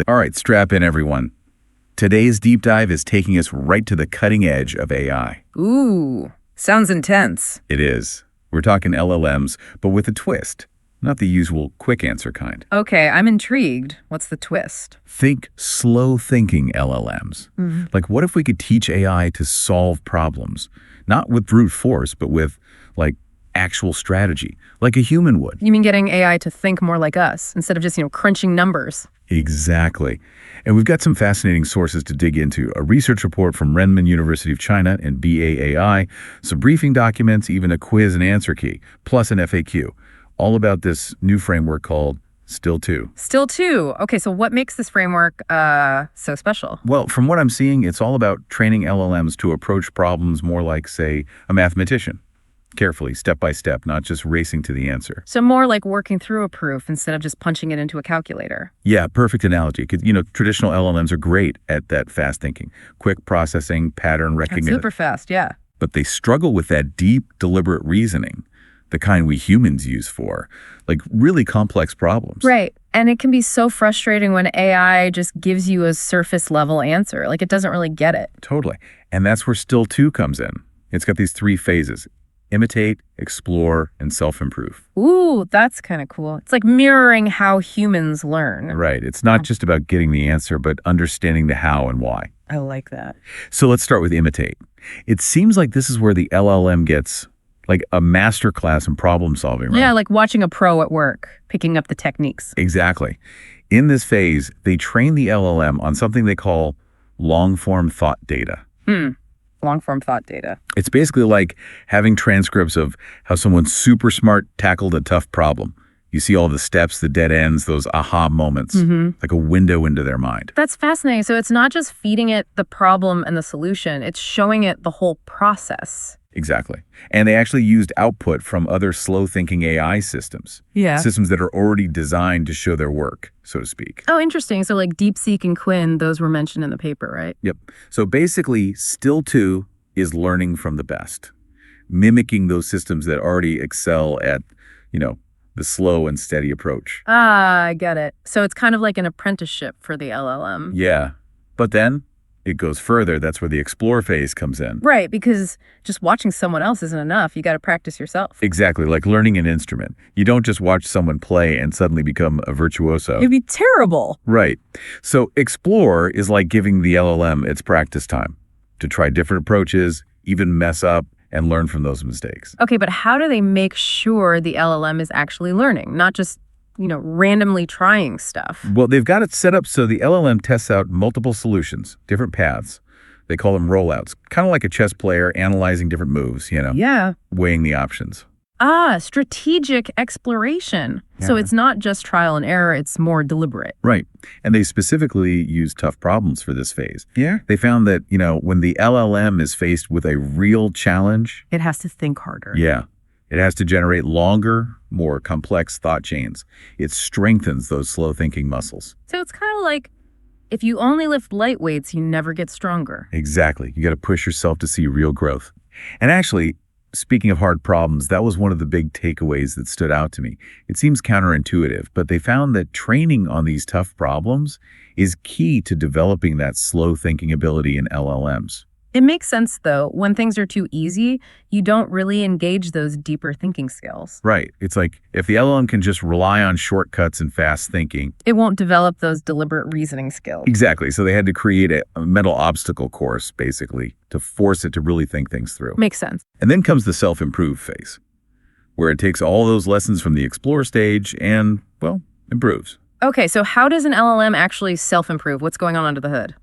All right, strap in, everyone. Today's deep dive is taking us right to the cutting edge of AI. Ooh, sounds intense. It is. We're talking LLMs, but with a twist. Not the usual quick answer kind. Okay, I'm intrigued. What's the twist? Think slow thinking LLMs. Like, what if we could teach AI to solve problems? Not with brute force, but with, like, actual strategy, like a human would. You mean getting AI to think more like us instead of just, crunching numbers? Exactly. And we've got some fascinating sources to dig into. A research report from Renmin University of China and BAAI, some briefing documents, even a quiz and answer key, plus an FAQ. All about this new framework called Still 2. Still two. Okay, so what makes this framework so special? Well, from what I'm seeing, it's all about training LLMs to approach problems more like, say, a mathematician. Carefully, step by step, not just racing to the answer. So more like working through a proof instead of just punching it into a calculator. Yeah, perfect analogy. 'Cause, traditional LLMs are great at that fast thinking, quick processing, pattern That's recognition. super fast, yeah. But they struggle with that deep, deliberate reasoning, the kind we humans use for, like, really complex problems. Right. And it can be so frustrating when AI just gives you a surface level answer. Like it doesn't really get it. Totally. And that's where Still 2 comes in. It's got these three phases: imitate, explore, and self-improve. Ooh, that's kind of cool. It's like mirroring how humans learn. Right. It's not just about getting the answer, but understanding the how and why. I like that. So let's start with imitate. It seems like this is where the LLM gets like a master class in problem solving, right? Yeah, like watching a pro at work, picking up the techniques. Exactly. In this phase, they train the LLM on something they call long-form thought data. Long-form thought data. It's basically like having transcripts of how someone super smart tackled a tough problem. You see all the steps, the dead ends, those aha moments, like a window into their mind. That's fascinating. So it's not just feeding it the problem and the solution, it's showing it the whole process. Exactly. And they actually used output from other slow-thinking AI systems. Yeah. Systems that are already designed to show their work, so to speak. Oh, interesting. So like DeepSeek and Quinn, those were mentioned in the paper, right? Yep. So basically, Still 2 is learning from the best, mimicking those systems that already excel at, the slow and steady approach. Ah, I get it. So it's kind of like an apprenticeship for the LLM. Yeah. But then it goes further. That's where the explore phase comes in. Right, because just watching someone else isn't enough. You got to practice yourself. Exactly, like learning an instrument. You don't just watch someone play and suddenly become a virtuoso. It'd be terrible. Right. So explore is like giving the LLM its practice time to try different approaches, even mess up, and learn from those mistakes. Okay, but how do they make sure the LLM is actually learning, not just, randomly trying stuff? Well, they've got it set up so the LLM tests out multiple solutions, different paths. They call them rollouts, kind of like a chess player analyzing different moves, Yeah. weighing the options. Ah, strategic exploration. So Yeah. it's not just trial and error, it's more deliberate. Right. And they specifically use tough problems for this phase. Yeah. They found that, when the LLM is faced with a real challenge, It has to think harder. yeah, it has to generate longer, more complex thought chains. It strengthens those slow thinking muscles. So it's kind of like if you only lift light weights, you never get stronger. Exactly. You got to push yourself to see real growth. And actually, speaking of hard problems, that was one of the big takeaways that stood out to me. It seems counterintuitive, but they found that training on these tough problems is key to developing that slow thinking ability in LLMs. It makes sense, though. When things are too easy, you don't really engage those deeper thinking skills. Right. It's like if the LLM can just rely on shortcuts and fast thinking. It won't develop those deliberate reasoning skills. Exactly. So they had to create a mental obstacle course, basically, to force it to really think things through. Makes sense. And then comes the self-improve phase, where it takes all those lessons from the explore stage and, well, improves. Okay, so how does an LLM actually self-improve? What's going on under the hood?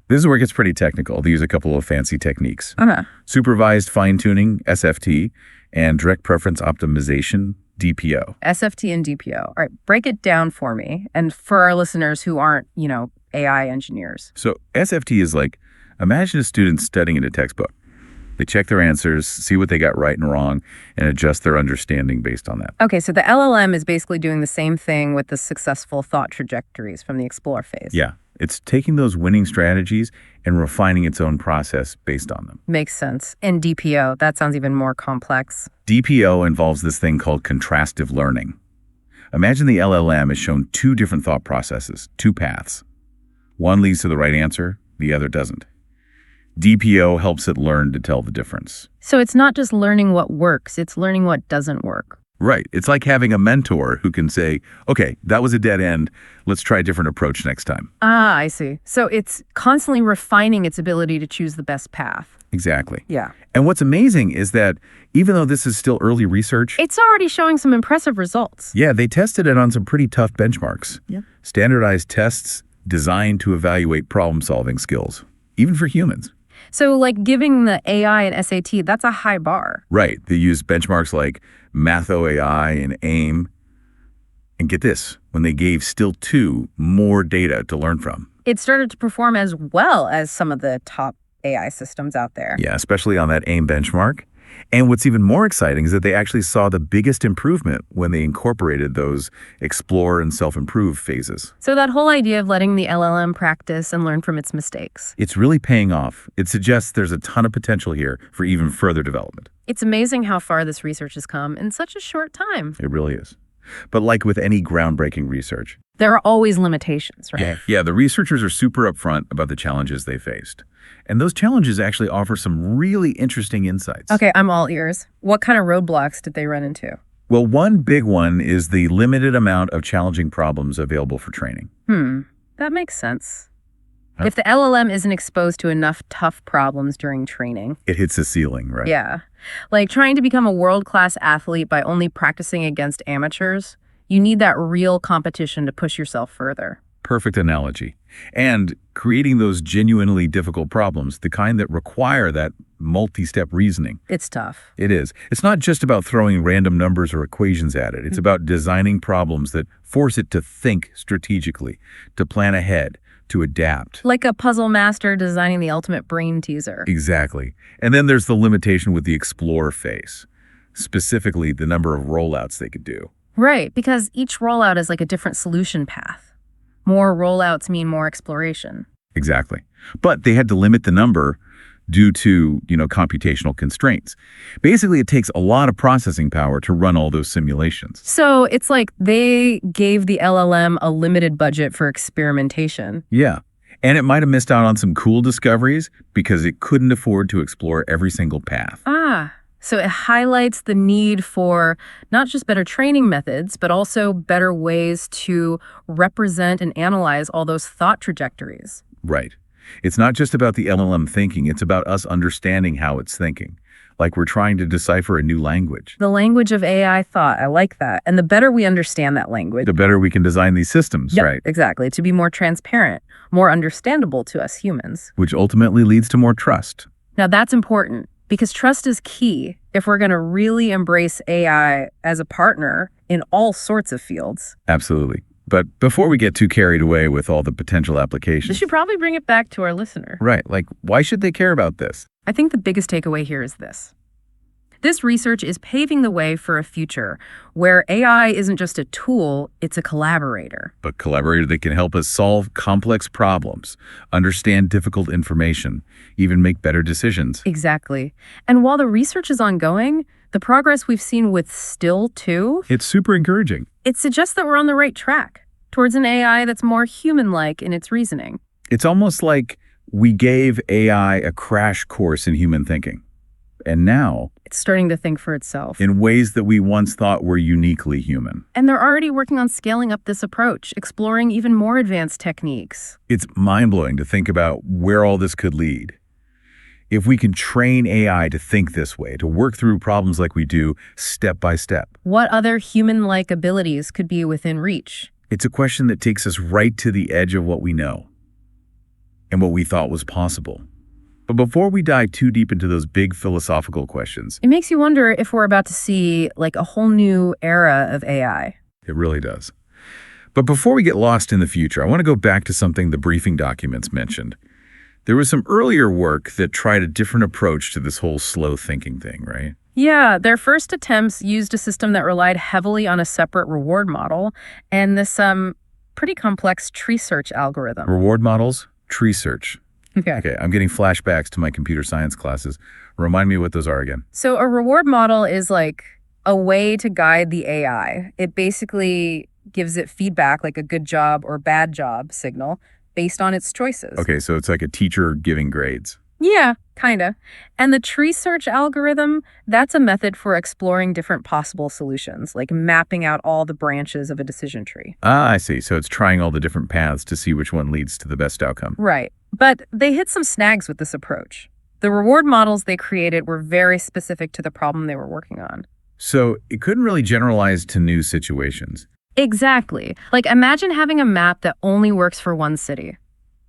This is where it gets pretty technical. They use a couple of fancy techniques. Okay. Supervised fine-tuning, SFT, and direct preference optimization, DPO. SFT and DPO. All right, break it down for me. And for our listeners who aren't, AI engineers. So SFT is like, imagine a student studying in a textbook. They check their answers, see what they got right and wrong, and adjust their understanding based on that. Okay, so the LLM is basically doing the same thing with the successful thought trajectories from the explore phase. Yeah. It's taking those winning strategies and refining its own process based on them. Makes sense. And DPO, that sounds even more complex. DPO involves this thing called contrastive learning. Imagine the LLM is shown two different thought processes, two paths. One leads to the right answer, the other doesn't. DPO helps it learn to tell the difference. So it's not just learning what works, it's learning what doesn't work. Right. It's like having a mentor who can say, okay, that was a dead end. Let's try a different approach next time. Ah, I see. So it's constantly refining its ability to choose the best path. Exactly. Yeah. And what's amazing is that even though this is still early research, It's already showing some impressive results. yeah, they tested it on some pretty tough benchmarks. Yeah. Standardized tests designed to evaluate problem-solving skills, even for humans. So like giving the AI an SAT, that's a high bar. Right. They use benchmarks like MathOAI and AIM. And get this, when they gave still 2 more data to learn from. It started to perform as well as some of the top AI systems out there. Yeah, especially on that AIM benchmark. And what's even more exciting is that they actually saw the biggest improvement when they incorporated those explore and self-improve phases. So that whole idea of letting the LLM practice and learn from its mistakes. It's really paying off. It suggests there's a ton of potential here for even further development. It's amazing how far this research has come in such a short time. It really is. But like with any groundbreaking research, There are always limitations, right? yeah, the researchers are super upfront about the challenges they faced. And those challenges actually offer some really interesting insights. Okay, I'm all ears. What kind of roadblocks did they run into? Well, one big one is the limited amount of challenging problems available for training. That makes sense. Huh? If the LLM isn't exposed to enough tough problems during training. It hits a ceiling, right? Yeah. Like trying to become a world-class athlete by only practicing against amateurs, you need that real competition to push yourself further. Perfect analogy. And creating those genuinely difficult problems, the kind that require that multi-step reasoning. It's tough. It is. It's not just about throwing random numbers or equations at it. It's about designing problems that force it to think strategically, to plan ahead, to adapt. Like a puzzle master designing the ultimate brain teaser. Exactly. And then there's the limitation with the explore phase, specifically the number of rollouts they could do. Right, because each rollout is like a different solution path. More rollouts mean more exploration. Exactly. But they had to limit the number due to, computational constraints. Basically, it takes a lot of processing power to run all those simulations. So it's like they gave the LLM a limited budget for experimentation. Yeah. And it might have missed out on some cool discoveries because it couldn't afford to explore every single path. So it highlights the need for not just better training methods, but also better ways to represent and analyze all those thought trajectories. Right. It's not just about the LLM thinking, it's about us understanding how it's thinking. Like we're trying to decipher a new language. The language of AI thought, I like that. And the better we understand that language, The better we can design these systems, Yep, right? exactly, to be more transparent, more understandable to us humans. Which ultimately leads to more trust. Now that's important because trust is key if we're going to really embrace AI as a partner in all sorts of fields. Absolutely. But before we get too carried away with all the potential applications. We should probably bring it back to our listener. Right. Like, why should they care about this? I think the biggest takeaway here is this. This research is paving the way for a future where AI isn't just a tool, it's a collaborator. A collaborator that can help us solve complex problems, understand difficult information, even make better decisions. Exactly. And while the research is ongoing, the progress we've seen with Still 2, It's super encouraging. it suggests that we're on the right track towards an AI that's more human-like in its reasoning. It's almost like we gave AI a crash course in human thinking. And now, It's starting to think for itself. in ways that we once thought were uniquely human. And they're already working on scaling up this approach, exploring even more advanced techniques. It's mind-blowing to think about where all this could lead. If we can train AI to think this way, to work through problems like we do, step by step. What other human-like abilities could be within reach? It's a question that takes us right to the edge of what we know and what we thought was possible. But before we dive too deep into those big philosophical questions, It makes you wonder if we're about to see like a whole new era of AI. it really does. But before we get lost in the future, I want to go back to something the briefing documents mentioned. There was some earlier work that tried a different approach to this whole slow thinking thing, right? Yeah, their first attempts used a system that relied heavily on a separate reward model and this pretty complex tree search algorithm. Reward models, tree search. Okay. Okay, I'm getting flashbacks to my computer science classes. Remind me what those are again. So a reward model is like a way to guide the AI. It basically gives it feedback, like a good job or bad job signal, based on its choices. Okay, so it's like a teacher giving grades. Yeah, kinda. And the tree search algorithm, that's a method for exploring different possible solutions, like mapping out all the branches of a decision tree. Ah, I see. So it's trying all the different paths to see which one leads to the best outcome. Right. But they hit some snags with this approach. The reward models they created were very specific to the problem they were working on. So it couldn't really generalize to new situations. Exactly. Like, imagine having a map that only works for one city.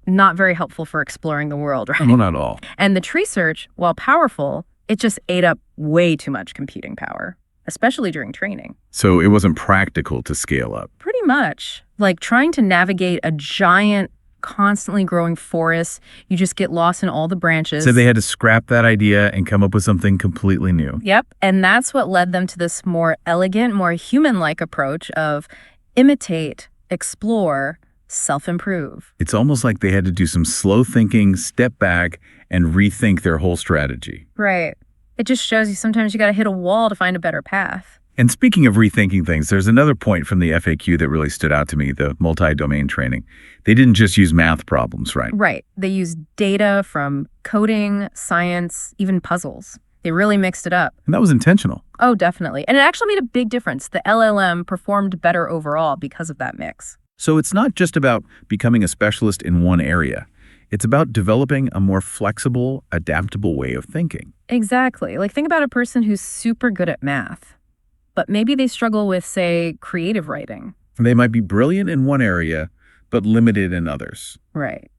Not very helpful for exploring the world, right? Well, not all. And the tree search, while powerful, it just ate up way too much computing power, especially during training. So it wasn't practical to scale up. Pretty much. Like trying to navigate a giant, constantly growing forest, you just get lost in all the branches. So they had to scrap that idea and come up with something completely new. Yep. And that's what led them to this more elegant, more human-like approach of imitate, explore, self-improve. It's almost like they had to do some slow thinking, step back, and rethink their whole strategy. Right. It just shows you sometimes you got to hit a wall to find a better path. And speaking of rethinking things, there's another point from the FAQ that really stood out to me, the multi-domain training. They didn't just use math problems, right? Right. They used data from coding, science, even puzzles. They really mixed it up. And that was intentional. Oh, definitely. And it actually made a big difference. The LLM performed better overall because of that mix. So it's not just about becoming a specialist in one area. It's about developing a more flexible, adaptable way of thinking. Exactly. Like, think about a person who's super good at math, but maybe they struggle with, say, creative writing. They might be brilliant in one area, but limited in others. Right.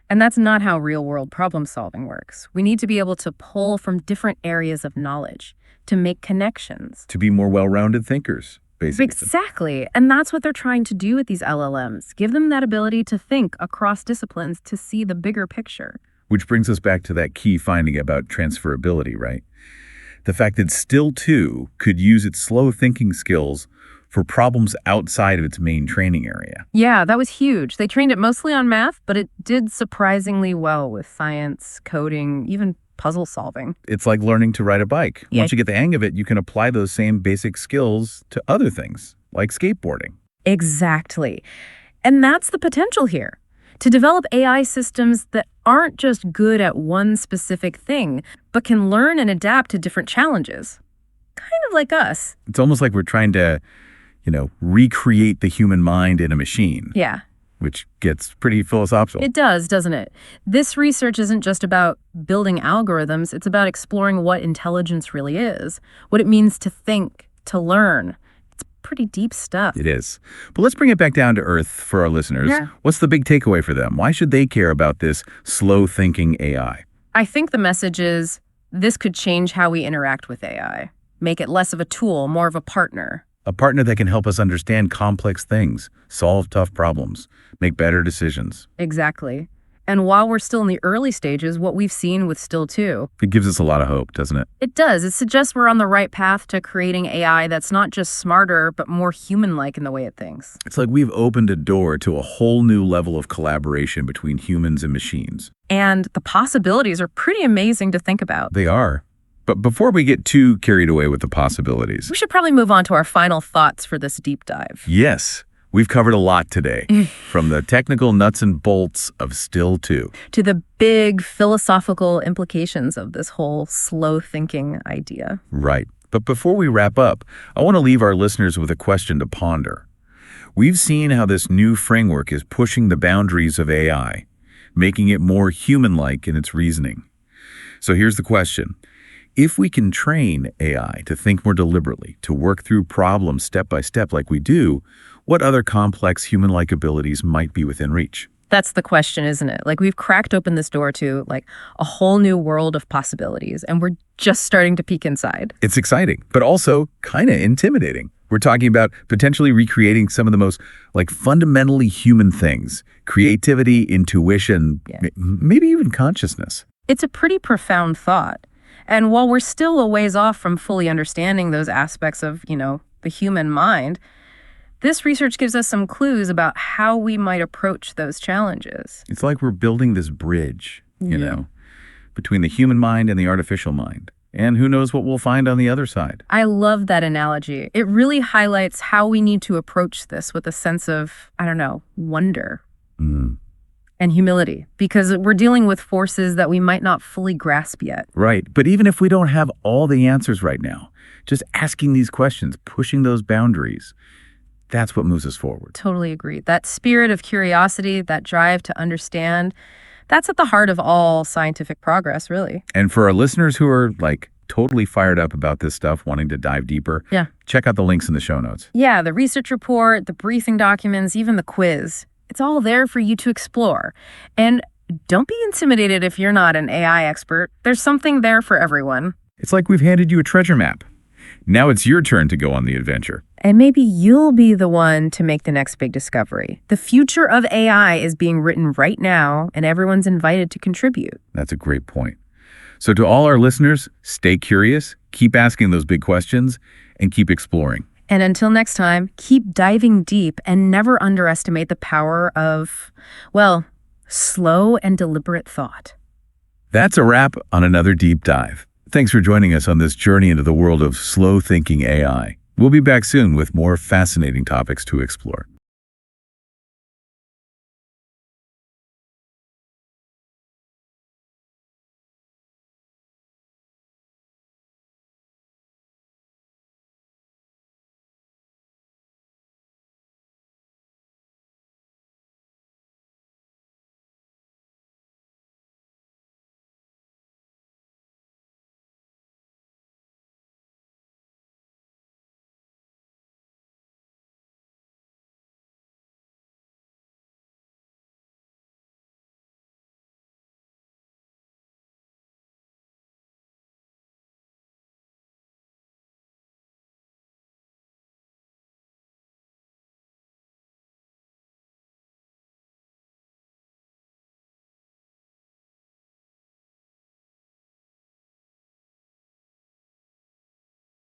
And that's not how real-world problem-solving works. We need to be able to pull from different areas of knowledge to make connections. To be more well-rounded thinkers, basically. Exactly. And that's what they're trying to do with these LLMs. Give them that ability to think across disciplines to see the bigger picture. Which brings us back to that key finding about transferability, right? The fact that Still 2 could use its slow thinking skills for problems outside of its main training area. Yeah, that was huge. They trained it mostly on math, but it did surprisingly well with science, coding, even puzzle solving. It's like learning to ride a bike. Yeah. Once you get the hang of it, you can apply those same basic skills to other things, like skateboarding. Exactly. And that's the potential here. To develop AI systems that aren't just good at one specific thing, but can learn and adapt to different challenges. Kind of like us. It's almost like we're trying to, recreate the human mind in a machine. Yeah. Which gets pretty philosophical. It does, doesn't it? This research isn't just about building algorithms, it's about exploring what intelligence really is, what it means to think, to learn. It's pretty deep stuff. It is. But let's bring it back down to earth for our listeners. Yeah. What's the big takeaway for them? Why should they care about this slow-thinking AI? I think the message is this could change how we interact with AI, make it less of a tool, more of a partner. A partner that can help us understand complex things, solve tough problems, make better decisions. Exactly. And while we're still in the early stages, what we've seen with Still 2, It gives us a lot of hope, doesn't it? it does. It suggests we're on the right path to creating AI that's not just smarter, but more human-like in the way it thinks. It's like we've opened a door to a whole new level of collaboration between humans and machines. And the possibilities are pretty amazing to think about. They are. But before we get too carried away with the possibilities, We should probably move on to our final thoughts for this deep dive. yes, we've covered a lot today, from the technical nuts and bolts of Still 2. To the big philosophical implications of this whole slow thinking idea. Right. But before we wrap up, I want to leave our listeners with a question to ponder. We've seen how this new framework is pushing the boundaries of AI, making it more human-like in its reasoning. So here's the question. If we can train AI to think more deliberately, to work through problems step by step like we do, what other complex human-like abilities might be within reach? That's the question, isn't it? Like, we've cracked open this door to like a whole new world of possibilities, and we're just starting to peek inside. It's exciting, but also kind of intimidating. We're talking about potentially recreating some of the most fundamentally human things, creativity, intuition, maybe even consciousness. It's a pretty profound thought. And while we're still a ways off from fully understanding those aspects of, the human mind, this research gives us some clues about how we might approach those challenges. It's like we're building this bridge, between the human mind and the artificial mind. And who knows what we'll find on the other side. I love that analogy. It really highlights how we need to approach this with a sense of, I don't know, wonder and humility, because we're dealing with forces that we might not fully grasp yet. Right. But even if we don't have all the answers right now, just asking these questions, pushing those boundaries, that's what moves us forward. Totally agree. That spirit of curiosity, that drive to understand, that's at the heart of all scientific progress, really. And for our listeners who are totally fired up about this stuff, wanting to dive deeper, Yeah. check out the links in the show notes. Yeah, the research report, the briefing documents, even the quiz. It's all there for you to explore. And don't be intimidated if you're not an AI expert. There's something there for everyone. It's like we've handed you a treasure map. Now it's your turn to go on the adventure. And maybe you'll be the one to make the next big discovery. The future of AI is being written right now, and everyone's invited to contribute. That's a great point. So to all our listeners, stay curious, keep asking those big questions, and keep exploring. And until next time, keep diving deep and never underestimate the power of, well, slow and deliberate thought. That's a wrap on another deep dive. Thanks for joining us on this journey into the world of slow-thinking AI. We'll be back soon with more fascinating topics to explore.